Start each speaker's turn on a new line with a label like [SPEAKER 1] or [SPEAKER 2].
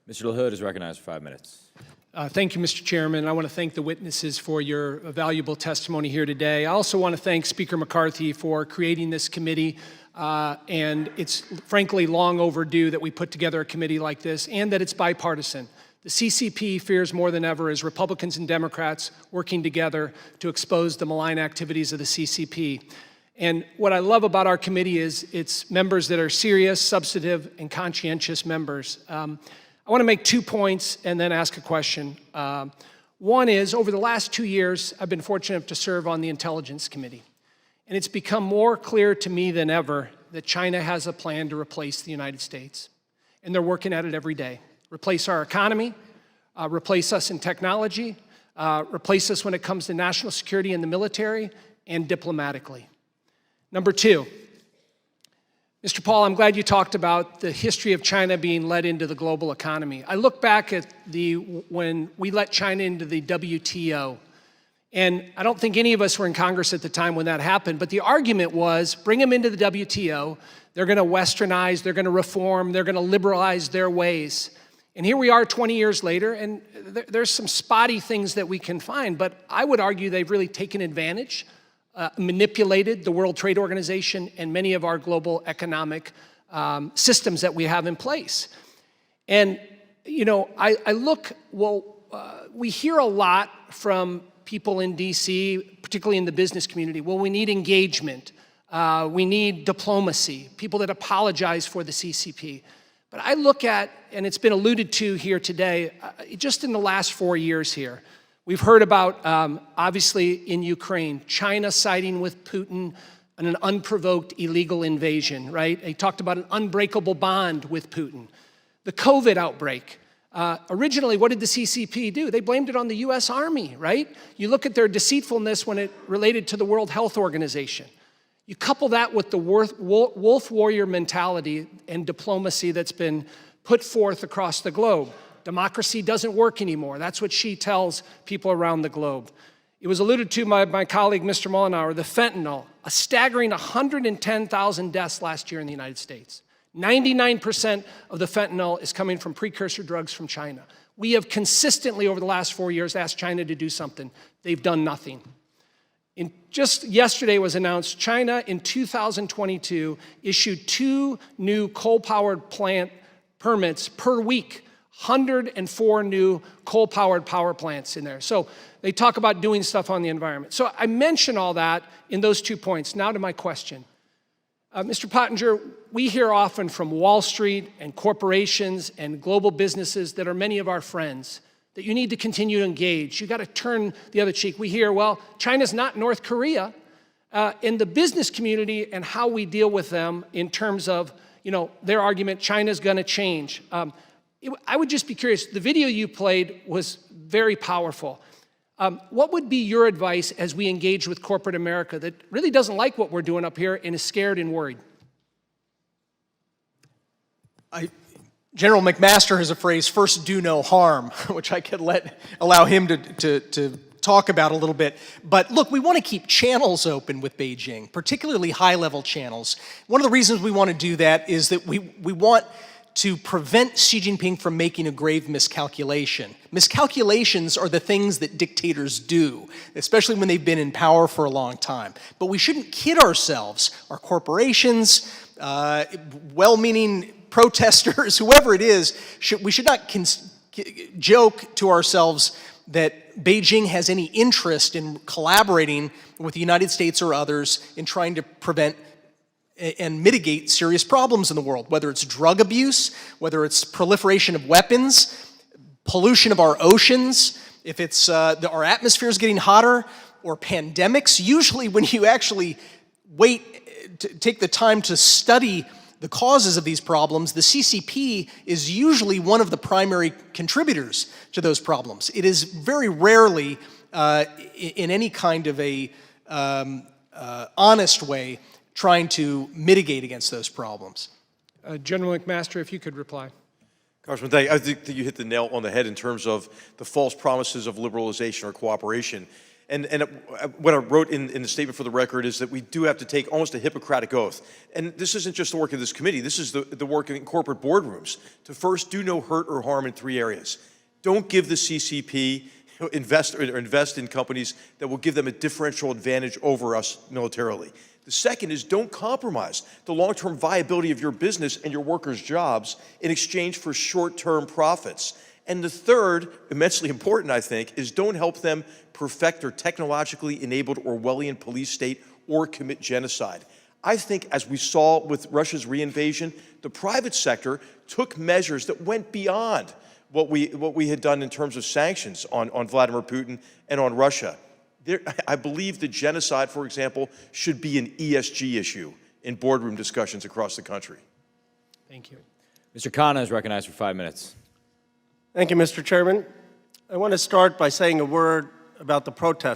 [SPEAKER 1] Mr. LaHood is recognized for 5 minutes.
[SPEAKER 2] Thank you, Mr. Chairman. I want to thank the witnesses for your valuable testimony here today. I also want to thank Speaker McCarthy for creating this committee, and it's frankly long overdue that we put together a committee like this and that it's bipartisan. The CCP fears more than ever as Republicans and Democrats working together to expose the malign activities of the CCP. And what I love about our committee is it's members that are serious, substantive, and conscientious members. I want to make 2 points and then ask a question. One is, over the last 2 years, I've been fortunate to serve on the Intelligence Committee. And it's become more clear to me than ever that China has a plan to replace the United States. And they're working at it every day. Replace our economy, replace us in technology, replace us when it comes to national security and the military, and diplomatically. Number 2, Mr. Paul, I'm glad you talked about the history of China being led into the global economy. I look back at when we let China into the WTO, and I don't think any of us were in Congress at the time when that happened, but the argument was, bring them into the WTO, they're going to westernize, they're going to reform, they're going to liberalize their ways. And here we are 20 years later, and there's some spotty things that we can find, but I would argue they've really taken advantage, manipulated the World Trade Organization and many of our global economic systems that we have in place. And, you know, we hear a lot from people in DC, particularly in the business community. Well, we need engagement. We need diplomacy, people that apologize for the CCP. But I look at, and it's been alluded to here today, just in the last 4 years here, we've heard about, obviously, in Ukraine, China siding with Putin on an unprovoked illegal invasion, right? They talked about an unbreakable bond with Putin. The COVID outbreak. Originally, what did the CCP do? They blamed it on the US Army, right? You look at their deceitfulness when it related to the World Health Organization. You couple that with the wolf warrior mentality and diplomacy that's been put forth across the globe. Democracy doesn't work anymore. That's what she tells people around the globe. It was alluded to by my colleague, Mr. Malign, the fentanyl, a staggering 110,000 deaths last year in the United States. 99% of the fentanyl is coming from precursor drugs from China. We have consistently, over the last 4 years, asked China to do something. They've done nothing. Just yesterday was announced, China in 2022 issued 2 new coal-powered plant permits per week. 104 new coal-powered power plants in there. So they talk about doing stuff on the environment. So I mention all that in those 2 points. Now to my question. Mr. Pottinger, we hear often from Wall Street and corporations and global businesses that are many of our friends that you need to continue to engage. You got to turn the other cheek. We hear, well, China's not North Korea. In the business community and how we deal with them in terms of, you know, their argument, China's going to change. I would just be curious, the video you played was very powerful. What would be your advice as we engage with corporate America that really doesn't like what we're doing up here and is scared and worried?
[SPEAKER 3] General McMaster has a phrase, first do no harm, which I could allow him to talk about a little bit. But look, we want to keep channels open with Beijing, particularly high-level channels. One of the reasons we want to do that is that we want to prevent Xi Jinping from making a grave miscalculation. Miscalculations are the things that dictators do, especially when they've been in power for a long time. But we shouldn't kid ourselves, our corporations, well-meaning protesters, whoever it is, we should not joke to ourselves that Beijing has any interest in collaborating with the United States or others in trying to prevent and mitigate serious problems in the world, whether it's drug abuse, whether it's proliferation of weapons, pollution of our oceans, if it's our atmosphere is getting hotter, or pandemics. Usually when you actually take the time to study the causes of these problems, the CCP is usually one of the primary contributors to those problems. It is very rarely, in any kind of a honest way, trying to mitigate against those problems.
[SPEAKER 2] General McMaster, if you could reply.
[SPEAKER 4] Congressman, thank you. I think that you hit the nail on the head in terms of the false promises of liberalization or cooperation. And what I wrote in the statement for the record is that we do have to take almost a Hippocratic oath. And this isn't just the work of this committee. This is the work in corporate boardrooms to first do no hurt or harm in 3 areas. Don't give the CCP invest in companies that will give them a differential advantage over us militarily. The second is don't compromise the long-term viability of your business and your workers' jobs in exchange for short-term profits. And the third, immensely important, I think, is don't help them perfect their technologically enabled Orwellian police state or commit genocide. I think, as we saw with Russia's reinvasion, the private sector took measures that went beyond what we had done in terms of sanctions on Vladimir Putin and on Russia. I believe that genocide, for example, should be an ESG issue in boardroom discussions across the country.
[SPEAKER 2] Thank you.
[SPEAKER 1] Mr. Khanna is recognized for 5 minutes.
[SPEAKER 5] Thank you, Mr. Chairman. I want to start by saying a word about the protest